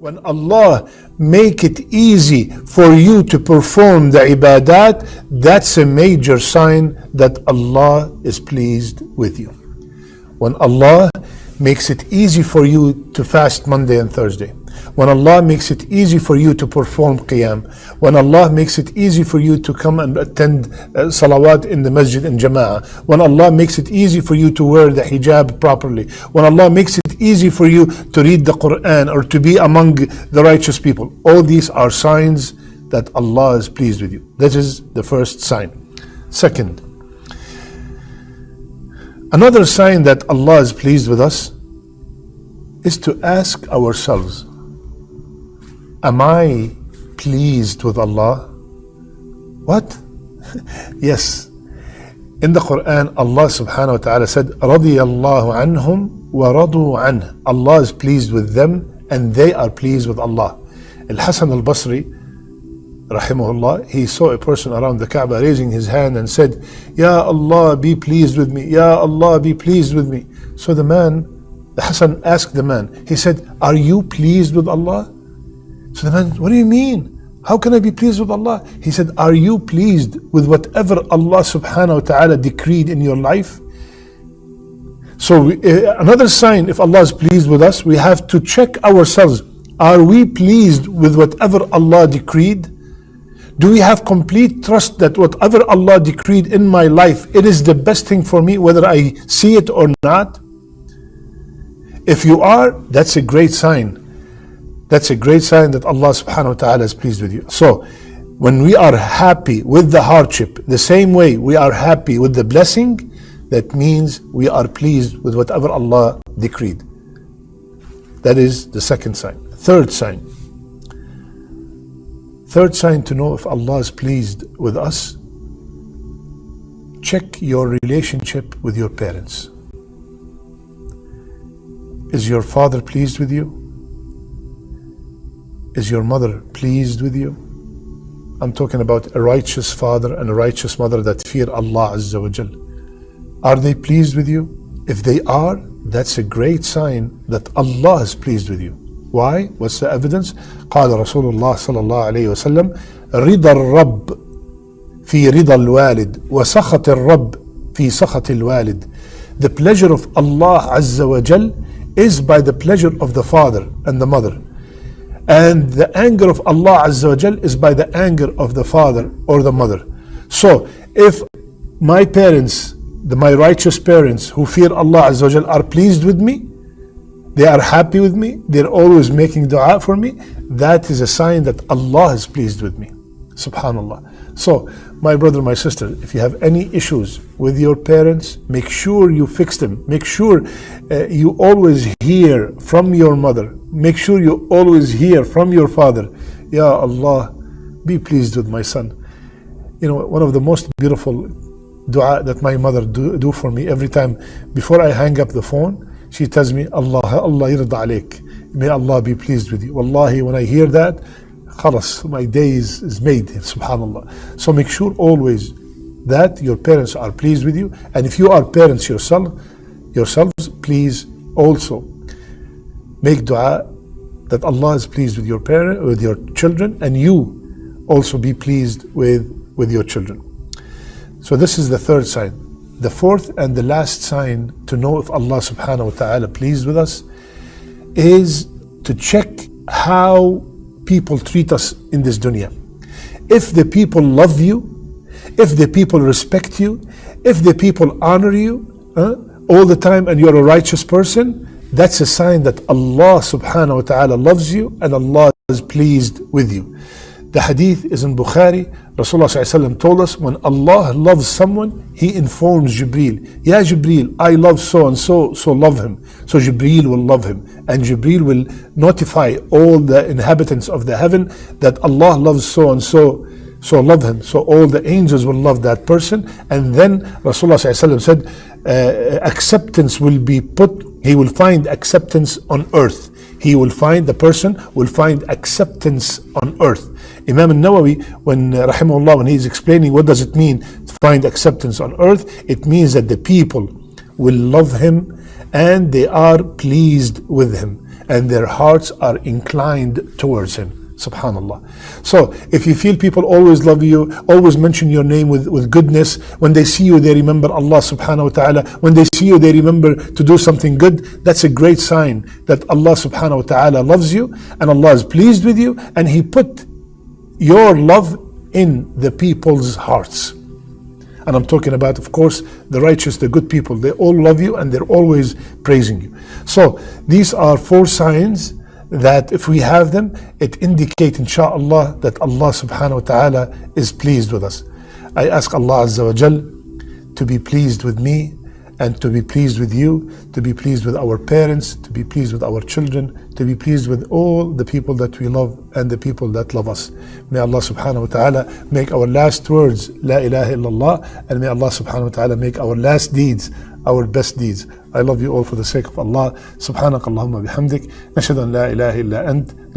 When Allah make it easy for you to perform the ibadat, that's a major sign that Allah is pleased with you. When Allah makes it easy for you to fast Monday and Thursday, when Allah makes it easy for you to perform qiyam, when Allah makes it easy for you to come and attend salawat in the masjid in jama'ah, when Allah makes it easy for you to wear the hijab properly, when Allah makes it easy for you to read the Quran or to be among the righteous people, all these are signs that Allah is pleased with you. That is the first sign. Second, another sign that Allah is pleased with us is to ask ourselves, am I pleased with Allah? What? Yes. In the Quran, Allah subhanahu wa ta'ala said, رَضِيَ اللَّهُ عَنْهُمْ وَرَضُوا عَنْهُ. Allah is pleased with them and they are pleased with Allah. Al-Hasan al-Basri, rahimahullah, he saw a person around the Kaaba raising his hand and said, Ya Allah, be pleased with me. Ya Allah, be pleased with me. So the Hasan asked the man, he said, are you pleased with Allah? So the man, what do you mean? How can I be pleased with Allah? He said, are you pleased with whatever Allah subhanahu wa ta'ala decreed in your life? So another sign, if Allah is pleased with us, we have to check ourselves. Are we pleased with whatever Allah decreed? Do we have complete trust that whatever Allah decreed in my life, it is the best thing for me, whether I see it or not? If you are, that's a great sign. That's a great sign that Allah subhanahu wa ta'ala is pleased with you. So, when we are happy with the hardship, the same way we are happy with the blessing, that means we are pleased with whatever Allah decreed. That is the second sign. Third sign. Third sign to know if Allah is pleased with us, check your relationship with your parents. Is your father pleased with you? Is your mother pleased with you? I'm talking about a righteous father and a righteous mother that fear Allah Azza wa Jal. Are they pleased with you? If they are, that's a great sign that Allah is pleased with you. Why? What's the evidence? قال رسول الله صلى الله عليه وسلم رضا الرب في رضا الوالد وسخط الرب في سخط الوالد. The pleasure of Allah Azza wa Jal is by the pleasure of the father and the mother. And the anger of Allah Azza wa Jal is by the anger of the father or the mother. So if my parents, my righteous parents who fear Allah Azza wa Jal are pleased with me, they are happy with me, they're always making dua for me, that is a sign that Allah is pleased with me. Subhanallah. So, my brother, my sister, if you have any issues with your parents, make sure you fix them. Make sure you always hear from your mother. Make sure you always hear from your father. Ya Allah, be pleased with my son. You know, one of the most beautiful dua that my mother do for me every time before I hang up the phone, she tells me, Allah yirda alayk. May Allah be pleased with you. Wallahi, when I hear that, khalas, my day is made, subhanallah. So make sure always that your parents are pleased with you. And if you are parents yourselves, please also make dua that Allah is pleased with with your children, and you also be pleased with your children. So this is the third sign. The fourth and the last sign to know if Allah subhanahu wa ta'ala pleased with us is to check how people treat us in this dunya. If the people love you, if the people respect you, if the people honor you all the time and you're a righteous person, that's a sign that Allah subhanahu wa ta'ala loves you and Allah is pleased with you. The hadith is in Bukhari. Rasulullah sallallahu alaihi wasallam told us, when Allah loves someone, He informs Jibreel, Ya Jibreel, I love so and so, so love him. So Jibreel will love him, and Jibreel will notify all the inhabitants of the heaven that Allah loves so and so, so love him. So all the angels will love that person, and then Rasulullah sallallahu alaihi wasallam said, acceptance will be put. He will find acceptance on earth. The person will find acceptance on earth. Imam al-Nawawi, when rahimahullah, when he's explaining what does it mean to find acceptance on earth, it means that the people will love him and they are pleased with him and their hearts are inclined towards him. Subhanallah. So if you feel people always love you, always mention your name with goodness, when they see you they remember Allah subhanahu wa ta'ala, when they see you they remember to do something good, that's a great sign that Allah subhanahu wa ta'ala loves you and Allah is pleased with you, and He put your love in the people's hearts. And I'm talking about, of course, the righteous, the good people. They all love you and they're always praising you. So these are 4 signs that if we have them, it indicates, insha'Allah, that Allah subhanahu wa ta'ala is pleased with us. I ask Allah Azza wa Jal to be pleased with me and to be pleased with you, to be pleased with our parents, to be pleased with our children, to be pleased with all the people that we love and the people that love us. May Allah subhanahu wa ta'ala make our last words La ilaha illallah, and may Allah subhanahu wa ta'ala make our last deeds our best deeds. I love you all for the sake of Allah. Subhanak Allahumma bihamdik. Nashhadu an la ilaha illa ant.